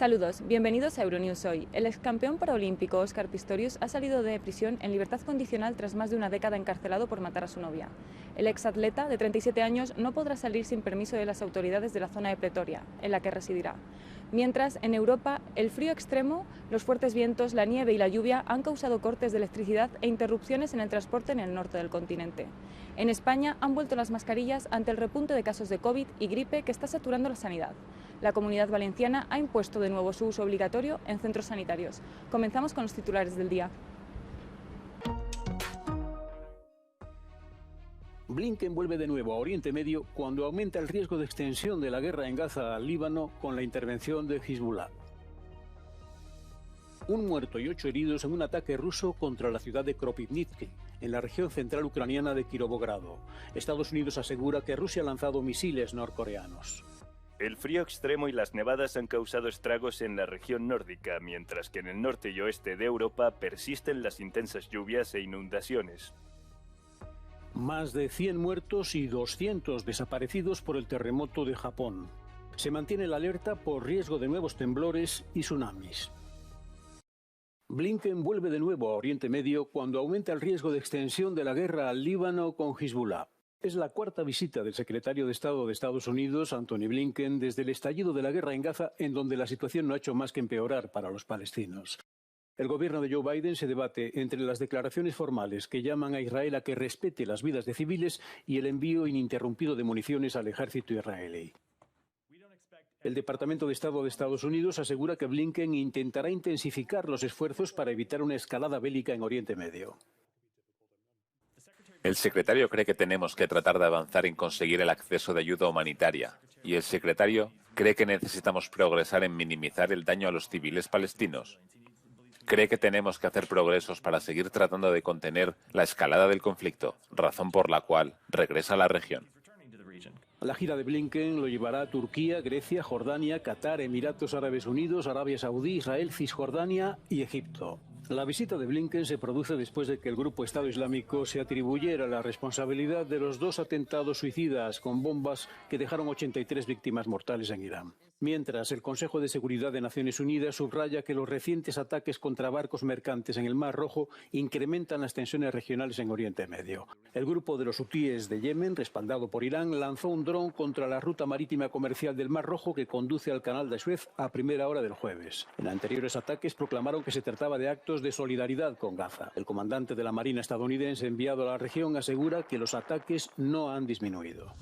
Saludos, bienvenidos a Euronews Hoy. El excampeón paraolímpico Óscar Pistorius ha salido de prisión en libertad condicional tras más de una década encarcelado por matar a su novia. El exatleta, de 37 años, no podrá salir sin permiso de las autoridades de la zona de Pretoria, en la que residirá. Mientras, en Europa, el frío extremo, los fuertes vientos, la nieve y la lluvia han causado cortes de electricidad e interrupciones en el transporte en el norte del continente. En España han vuelto las mascarillas ante el repunte de casos de COVID y gripe que está saturando la sanidad. La Comunidad Valenciana ha impuesto de nuevo su uso obligatorio en centros sanitarios. Comenzamos con los titulares del día. Blinken vuelve de nuevo a Oriente Medio cuando aumenta el riesgo de extensión de la guerra en Gaza al Líbano con la intervención de Hezbollah. Un muerto y 8 heridos en un ataque ruso contra la ciudad de Kropivnitsky, en la región central ucraniana de Kirovogrado. Estados Unidos asegura que Rusia ha lanzado misiles norcoreanos. El frío extremo y las nevadas han causado estragos en la región nórdica, mientras que en el norte y oeste de Europa persisten las intensas lluvias e inundaciones. Más de 100 muertos y 200 desaparecidos por el terremoto de Japón. Se mantiene la alerta por riesgo de nuevos temblores y tsunamis. Blinken vuelve de nuevo a Oriente Medio cuando aumenta el riesgo de extensión de la guerra al Líbano con Hezbollah. Es la cuarta visita del secretario de Estado de Estados Unidos, Antony Blinken, desde el estallido de la guerra en Gaza, en donde la situación no ha hecho más que empeorar para los palestinos. El gobierno de Joe Biden se debate entre las declaraciones formales que llaman a Israel a que respete las vidas de civiles y el envío ininterrumpido de municiones al ejército israelí. El Departamento de Estado de Estados Unidos asegura que Blinken intentará intensificar los esfuerzos para evitar una escalada bélica en Oriente Medio. El secretario cree que tenemos que tratar de avanzar en conseguir el acceso de ayuda humanitaria, y el secretario cree que necesitamos progresar en minimizar el daño a los civiles palestinos. Cree que tenemos que hacer progresos para seguir tratando de contener la escalada del conflicto, razón por la cual regresa a la región. La gira de Blinken lo llevará a Turquía, Grecia, Jordania, Qatar, Emiratos Árabes Unidos, Arabia Saudí, Israel, Cisjordania y Egipto. La visita de Blinken se produce después de que el grupo Estado Islámico se atribuyera la responsabilidad de los 2 atentados suicidas con bombas que dejaron 83 víctimas mortales en Irán. Mientras, el Consejo de Seguridad de Naciones Unidas subraya que los recientes ataques contra barcos mercantes en el Mar Rojo incrementan las tensiones regionales en Oriente Medio. El grupo de los hutíes de Yemen, respaldado por Irán, lanzó un dron contra la ruta marítima comercial del Mar Rojo que conduce al Canal de Suez a primera hora del jueves. En anteriores ataques proclamaron que se trataba de actos de solidaridad con Gaza. El comandante de la Marina estadounidense enviado a la región asegura que los ataques no han disminuido.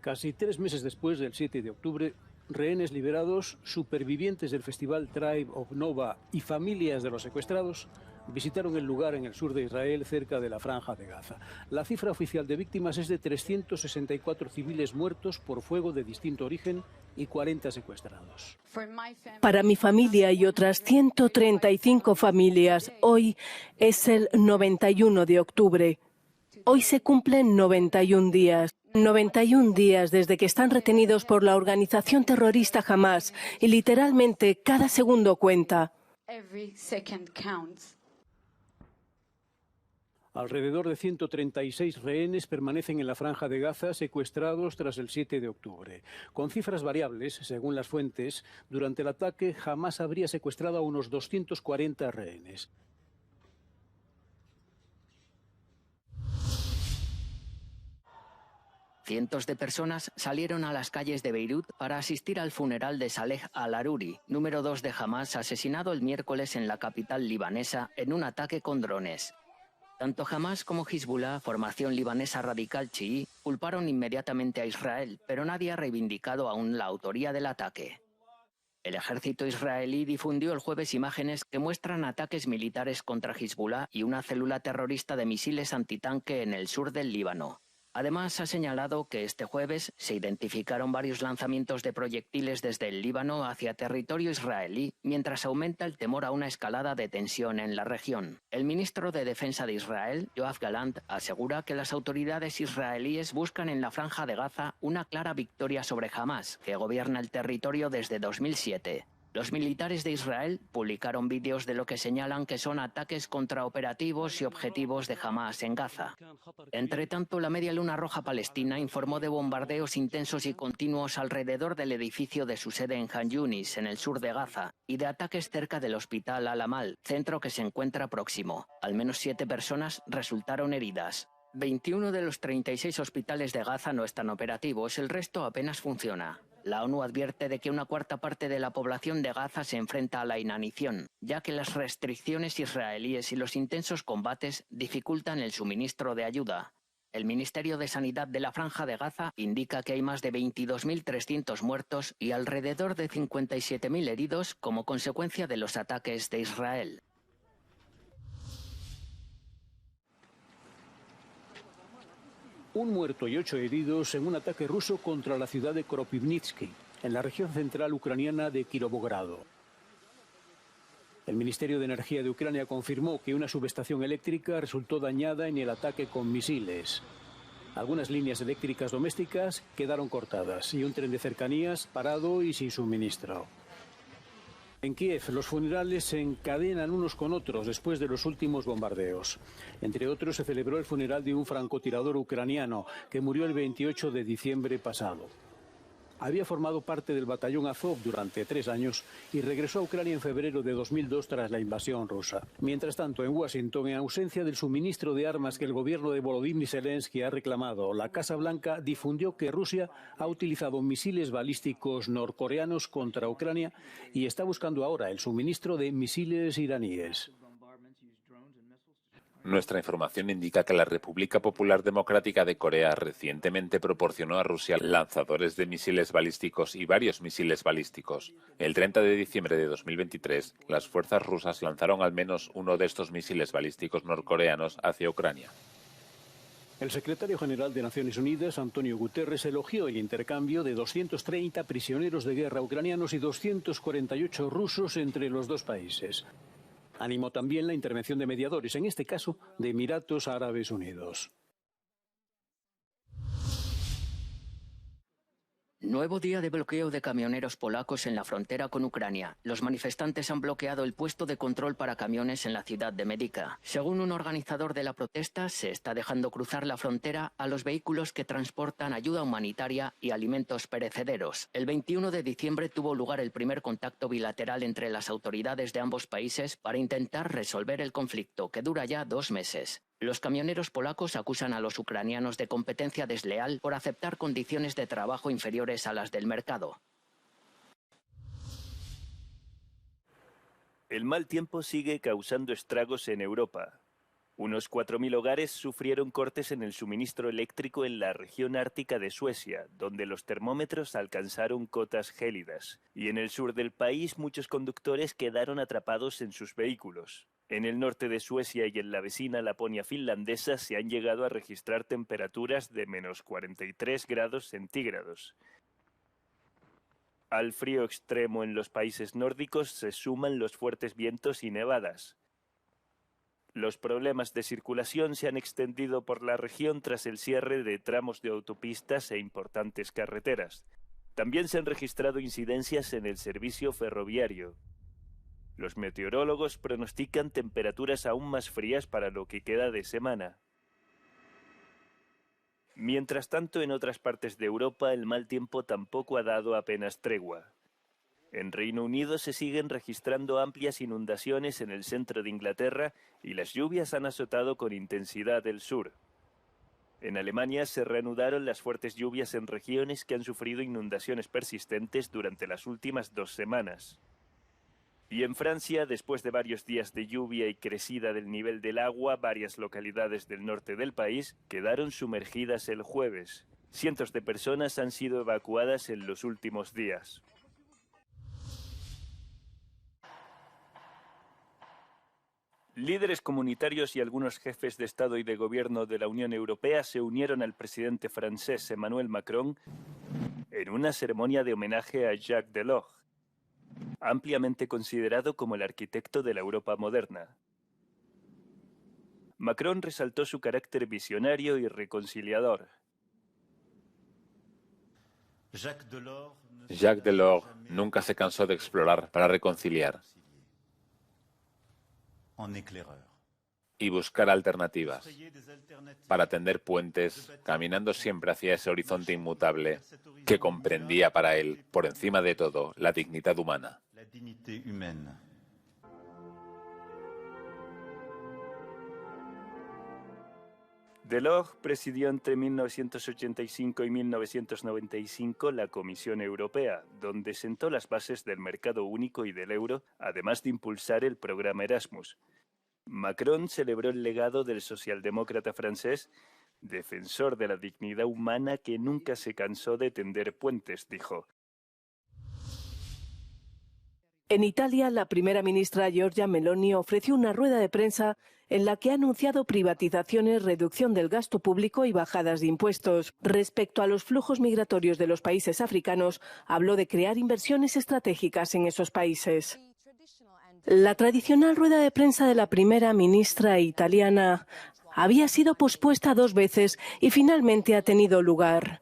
Casi 3 meses después del 7 de octubre, rehenes liberados, supervivientes del festival Tribe of Nova y familias de los secuestrados visitaron el lugar en el sur de Israel, cerca de la Franja de Gaza. La cifra oficial de víctimas es de 364 civiles muertos por fuego de distinto origen y 40 secuestrados. Para mi familia y otras 135 familias, hoy es el 91 de octubre. Hoy se cumplen 91 días. 91 días desde que están retenidos por la organización terrorista Hamás y literalmente cada segundo cuenta. Alrededor de 136 rehenes permanecen en la Franja de Gaza secuestrados tras el 7 de octubre. Con cifras variables, según las fuentes, durante el ataque Hamás habría secuestrado a unos 240 rehenes. Cientos de personas salieron a las calles de Beirut para asistir al funeral de Saleh al-Aruri, número 2 de Hamás, asesinado el miércoles en la capital libanesa en un ataque con drones. Tanto Hamás como Hezbollah, formación libanesa radical chií, culparon inmediatamente a Israel, pero nadie ha reivindicado aún la autoría del ataque. El ejército israelí difundió el jueves imágenes que muestran ataques militares contra Hezbollah y una célula terrorista de misiles antitanque en el sur del Líbano. Además, ha señalado que este jueves se identificaron varios lanzamientos de proyectiles desde el Líbano hacia territorio israelí, mientras aumenta el temor a una escalada de tensión en la región. El ministro de Defensa de Israel, Yoav Gallant, asegura que las autoridades israelíes buscan en la Franja de Gaza una clara victoria sobre Hamás, que gobierna el territorio desde 2007. Los militares de Israel publicaron vídeos de lo que señalan que son ataques contra operativos y objetivos de Hamás en Gaza. Entre tanto, la Media Luna Roja Palestina informó de bombardeos intensos y continuos alrededor del edificio de su sede en Han Yunis, en el sur de Gaza, y de ataques cerca del hospital Al-Amal, centro que se encuentra próximo. Al menos 7 personas resultaron heridas. 21 de los 36 hospitales de Gaza no están operativos, el resto apenas funciona. La ONU advierte de que una cuarta parte de la población de Gaza se enfrenta a la inanición, ya que las restricciones israelíes y los intensos combates dificultan el suministro de ayuda. El Ministerio de Sanidad de la Franja de Gaza indica que hay más de 22.300 muertos y alrededor de 57.000 heridos como consecuencia de los ataques de Israel. Un muerto y 8 heridos en un ataque ruso contra la ciudad de Kropivnitsky, en la región central ucraniana de Kirovogrado. El Ministerio de Energía de Ucrania confirmó que una subestación eléctrica resultó dañada en el ataque con misiles. Algunas líneas eléctricas domésticas quedaron cortadas y un tren de cercanías parado y sin suministro. En Kiev, los funerales se encadenan unos con otros después de los últimos bombardeos. Entre otros, se celebró el funeral de un francotirador ucraniano que murió el 28 de diciembre pasado. Había formado parte del batallón Azov durante 3 años y regresó a Ucrania en febrero de 2002 tras la invasión rusa. Mientras tanto, en Washington, en ausencia del suministro de armas que el gobierno de Volodymyr Zelensky ha reclamado, la Casa Blanca difundió que Rusia ha utilizado misiles balísticos norcoreanos contra Ucrania y está buscando ahora el suministro de misiles iraníes. Nuestra información indica que la República Popular Democrática de Corea recientemente proporcionó a Rusia lanzadores de misiles balísticos y varios misiles balísticos. El 30 de diciembre de 2023, las fuerzas rusas lanzaron al menos uno de estos misiles balísticos norcoreanos hacia Ucrania. El secretario general de Naciones Unidas, Antonio Guterres, elogió el intercambio de 230 prisioneros de guerra ucranianos y 248 rusos entre los dos países. Animó también la intervención de mediadores, en este caso de Emiratos Árabes Unidos. Nuevo día de bloqueo de camioneros polacos en la frontera con Ucrania. Los manifestantes han bloqueado el puesto de control para camiones en la ciudad de Medica. Según un organizador de la protesta, se está dejando cruzar la frontera a los vehículos que transportan ayuda humanitaria y alimentos perecederos. El 21 de diciembre tuvo lugar el primer contacto bilateral entre las autoridades de ambos países para intentar resolver el conflicto, que dura ya 2 meses. Los camioneros polacos acusan a los ucranianos de competencia desleal por aceptar condiciones de trabajo inferiores a las del mercado. El mal tiempo sigue causando estragos en Europa. Unos 4.000 hogares sufrieron cortes en el suministro eléctrico en la región ártica de Suecia, donde los termómetros alcanzaron cotas gélidas. Y en el sur del país, muchos conductores quedaron atrapados en sus vehículos. En el norte de Suecia y en la vecina Laponia finlandesa se han llegado a registrar temperaturas de menos 43 grados centígrados. Al frío extremo en los países nórdicos se suman los fuertes vientos y nevadas. Los problemas de circulación se han extendido por la región tras el cierre de tramos de autopistas e importantes carreteras. También se han registrado incidencias en el servicio ferroviario. Los meteorólogos pronostican temperaturas aún más frías para lo que queda de semana. Mientras tanto, en otras partes de Europa el mal tiempo tampoco ha dado apenas tregua. En Reino Unido se siguen registrando amplias inundaciones en el centro de Inglaterra y las lluvias han azotado con intensidad el sur. En Alemania se reanudaron las fuertes lluvias en regiones que han sufrido inundaciones persistentes durante las últimas 2 semanas. Y en Francia, después de varios días de lluvia y crecida del nivel del agua, varias localidades del norte del país quedaron sumergidas el jueves. Cientos de personas han sido evacuadas en los últimos días. Líderes comunitarios y algunos jefes de Estado y de Gobierno de la Unión Europea se unieron al presidente francés Emmanuel Macron en una ceremonia de homenaje a Jacques Delors, ampliamente considerado como el arquitecto de la Europa moderna. Macron resaltó su carácter visionario y reconciliador. Jacques Delors nunca se cansó de explorar para reconciliar y buscar alternativas, para tender puentes, caminando siempre hacia ese horizonte inmutable que comprendía para él, por encima de todo, la dignidad humana. Delors presidió entre 1985 y 1995 la Comisión Europea, donde sentó las bases del mercado único y del euro, además de impulsar el programa Erasmus. Macron celebró el legado del socialdemócrata francés, defensor de la dignidad humana que nunca se cansó de tender puentes, dijo. En Italia, la primera ministra Giorgia Meloni ofreció una rueda de prensa en la que ha anunciado privatizaciones, reducción del gasto público y bajadas de impuestos. Respecto a los flujos migratorios de los países africanos, habló de crear inversiones estratégicas en esos países. La tradicional rueda de prensa de la primera ministra italiana había sido pospuesta 2 veces y finalmente ha tenido lugar.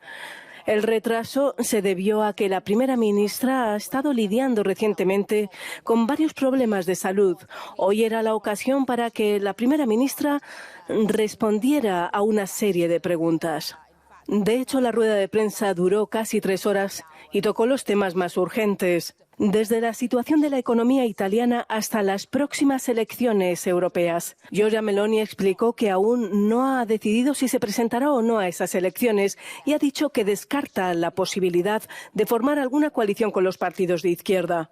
El retraso se debió a que la primera ministra ha estado lidiando recientemente con varios problemas de salud. Hoy era la ocasión para que la primera ministra respondiera a una serie de preguntas. De hecho, la rueda de prensa duró casi 3 horas y tocó los temas más urgentes, desde la situación de la economía italiana hasta las próximas elecciones europeas. Giorgia Meloni explicó que aún no ha decidido si se presentará o no a esas elecciones y ha dicho que descarta la posibilidad de formar alguna coalición con los partidos de izquierda.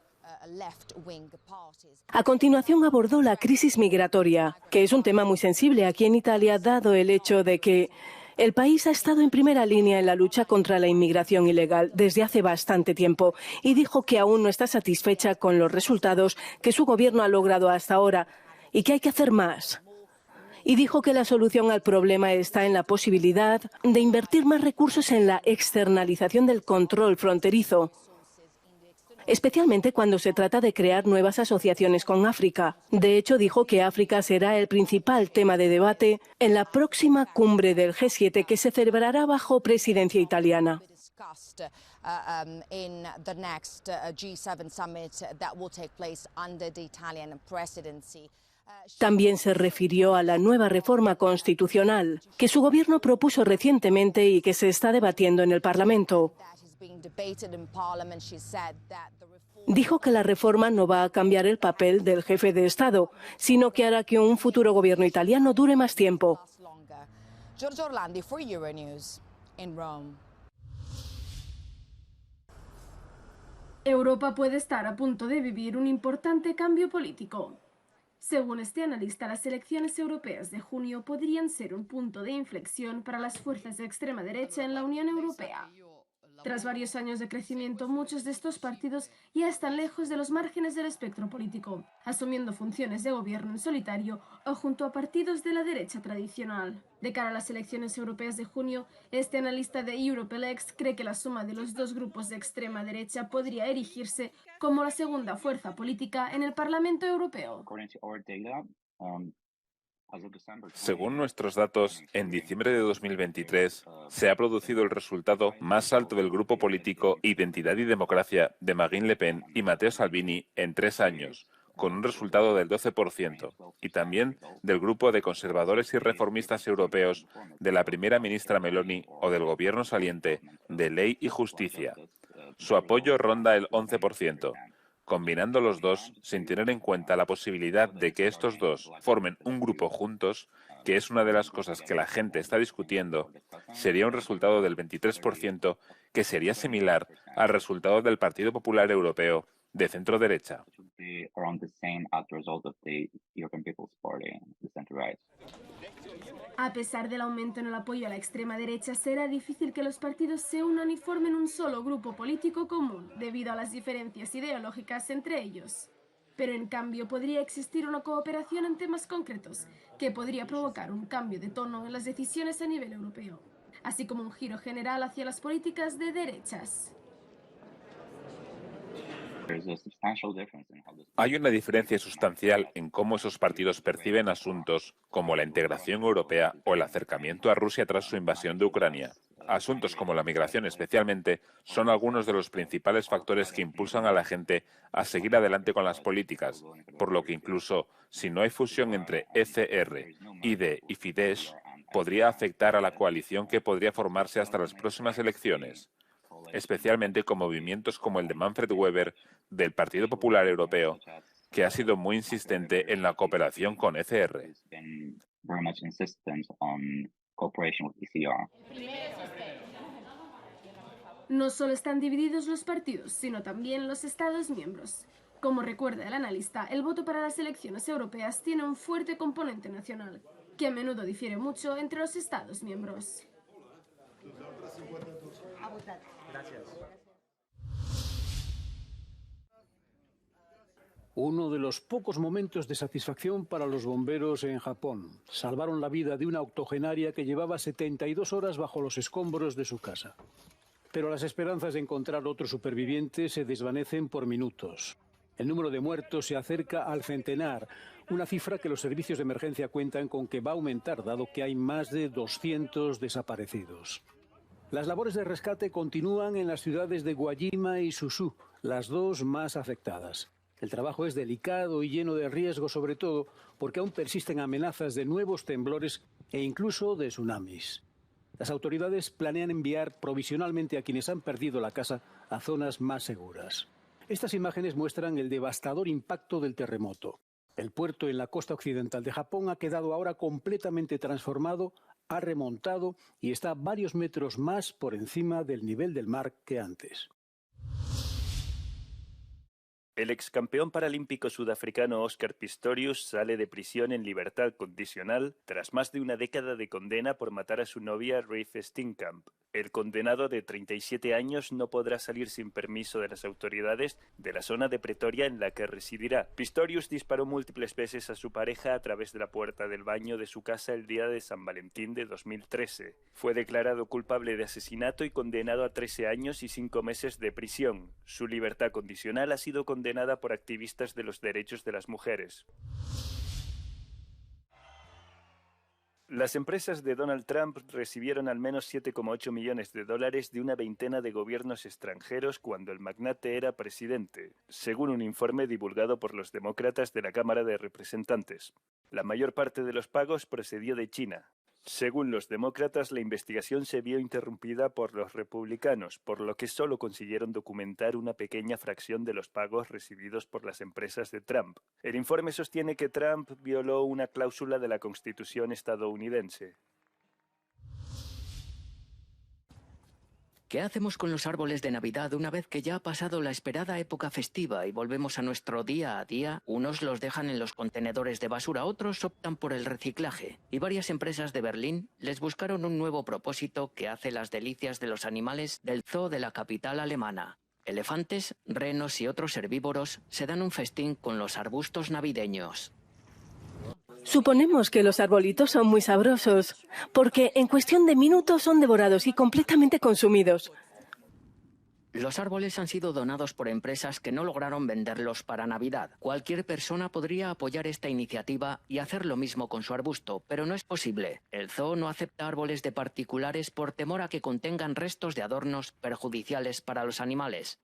A continuación abordó la crisis migratoria, que es un tema muy sensible aquí en Italia, dado el hecho de que el país ha estado en primera línea en la lucha contra la inmigración ilegal desde hace bastante tiempo y dijo que aún no está satisfecha con los resultados que su gobierno ha logrado hasta ahora y que hay que hacer más. Y dijo que la solución al problema está en la posibilidad de invertir más recursos en la externalización del control fronterizo, especialmente cuando se trata de crear nuevas asociaciones con África. De hecho, dijo que África será el principal tema de debate en la próxima cumbre del G7 que se celebrará bajo presidencia italiana. También se refirió a la nueva reforma constitucional que su gobierno propuso recientemente y que se está debatiendo en el Parlamento. Dijo que la reforma no va a cambiar el papel del jefe de Estado, sino que hará que un futuro gobierno italiano dure más tiempo. Giorgio Orlandi for Euronews in Rome. Europa puede estar a punto de vivir un importante cambio político. Según este analista, las elecciones europeas de junio podrían ser un punto de inflexión para las fuerzas de extrema derecha en la Unión Europea. Tras varios años de crecimiento, muchos de estos partidos ya están lejos de los márgenes del espectro político, asumiendo funciones de gobierno en solitario o junto a partidos de la derecha tradicional. De cara a las elecciones europeas de junio, este analista de EuropeLex cree que la suma de los 2 grupos de extrema derecha podría erigirse como la segunda fuerza política en el Parlamento Europeo. Según nuestros datos, en diciembre de 2023 se ha producido el resultado más alto del grupo político Identidad y Democracia de Marine Le Pen y Matteo Salvini en 3 años, con un resultado del 12%, y también del grupo de conservadores y reformistas europeos de la primera ministra Meloni o del gobierno saliente de Ley y Justicia. Su apoyo ronda el 11%. Combinando los dos, sin tener en cuenta la posibilidad de que estos dos formen un grupo juntos, que es una de las cosas que la gente está discutiendo, sería un resultado del 23%, que sería similar al resultado del Partido Popular Europeo de centro-derecha. A pesar del aumento en el apoyo a la extrema derecha, será difícil que los partidos se unan y formen un solo grupo político común, debido a las diferencias ideológicas entre ellos. Pero en cambio podría existir una cooperación en temas concretos, que podría provocar un cambio de tono en las decisiones a nivel europeo, así como un giro general hacia las políticas de derechas. Hay una diferencia sustancial en cómo esos partidos perciben asuntos como la integración europea o el acercamiento a Rusia tras su invasión de Ucrania. Asuntos como la migración especialmente son algunos de los principales factores que impulsan a la gente a seguir adelante con las políticas, por lo que incluso si no hay fusión entre ECR, ID y Fidesz, podría afectar a la coalición que podría formarse hasta las próximas elecciones, especialmente con movimientos como el de Manfred Weber del Partido Popular Europeo, que ha sido muy insistente en la cooperación con ECR. No solo están divididos los partidos, sino también los Estados miembros. Como recuerda el analista, el voto para las elecciones europeas tiene un fuerte componente nacional, que a menudo difiere mucho entre los Estados miembros. Uno de los pocos momentos de satisfacción para los bomberos en Japón. Salvaron la vida de una octogenaria que llevaba 72 horas bajo los escombros de su casa. Pero las esperanzas de encontrar otro superviviente se desvanecen por minutos. El número de muertos se acerca al centenar, una cifra que los servicios de emergencia cuentan con que va a aumentar, dado que hay más de 200 desaparecidos. Las labores de rescate continúan en las ciudades de Guajima y Suzu, las dos más afectadas. El trabajo es delicado y lleno de riesgo, sobre todo porque aún persisten amenazas de nuevos temblores e incluso de tsunamis. Las autoridades planean enviar provisionalmente a quienes han perdido la casa a zonas más seguras. Estas imágenes muestran el devastador impacto del terremoto. El puerto en la costa occidental de Japón ha quedado ahora completamente transformado, ha remontado y está varios metros más por encima del nivel del mar que antes. El excampeón paralímpico sudafricano Oscar Pistorius sale de prisión en libertad condicional tras más de una década de condena por matar a su novia Ruth Steenkamp. El condenado de 37 años no podrá salir sin permiso de las autoridades de la zona de Pretoria en la que residirá. Pistorius disparó múltiples veces a su pareja a través de la puerta del baño de su casa el día de San Valentín de 2013. Fue declarado culpable de asesinato y condenado a 13 años y 5 meses de prisión. Su libertad condicional ha sido condenada por activistas de los derechos de las mujeres. Las empresas de Donald Trump recibieron al menos $7,8 millones de una veintena de gobiernos extranjeros cuando el magnate era presidente, según un informe divulgado por los demócratas de la Cámara de Representantes. La mayor parte de los pagos procedió de China. Según los demócratas, la investigación se vio interrumpida por los republicanos, por lo que solo consiguieron documentar una pequeña fracción de los pagos recibidos por las empresas de Trump. El informe sostiene que Trump violó una cláusula de la Constitución estadounidense. ¿Qué hacemos con los árboles de Navidad una vez que ya ha pasado la esperada época festiva y volvemos a nuestro día a día? Unos los dejan en los contenedores de basura, otros optan por el reciclaje. Y varias empresas de Berlín les buscaron un nuevo propósito que hace las delicias de los animales del zoo de la capital alemana. Elefantes, renos y otros herbívoros se dan un festín con los arbustos navideños. Suponemos que los arbolitos son muy sabrosos, porque en cuestión de minutos son devorados y completamente consumidos. Los árboles han sido donados por empresas que no lograron venderlos para Navidad. Cualquier persona podría apoyar esta iniciativa y hacer lo mismo con su arbusto, pero no es posible. El zoo no acepta árboles de particulares por temor a que contengan restos de adornos perjudiciales para los animales.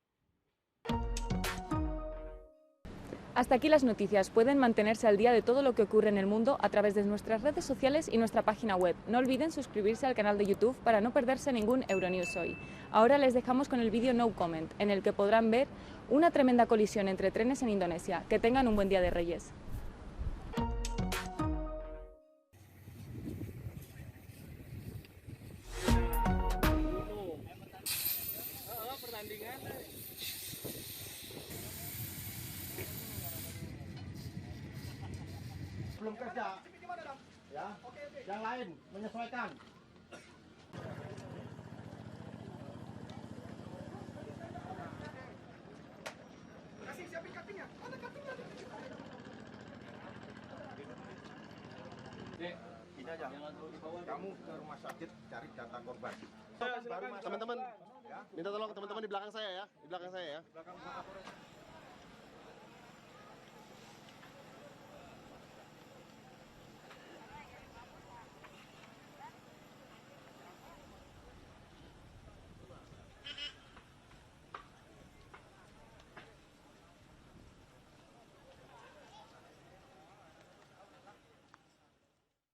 Hasta aquí las noticias. Pueden mantenerse al día de todo lo que ocurre en el mundo a través de nuestras redes sociales y nuestra página web. No olviden suscribirse al canal de YouTube para no perderse ningún Euronews hoy. Ahora les dejamos con el vídeo No Comment, en el que podrán ver una tremenda colisión entre trenes en Indonesia. Que tengan un buen día de Reyes. Belum kerja, ya, yang lain menyesuaikan. Kasih siapin cuttingnya, mana cuttingnya? Dek, ini aja. Kamu ke rumah sakit cari data korban. Teman-teman, minta tolong teman-teman di belakang saya ya, di belakang saya ya.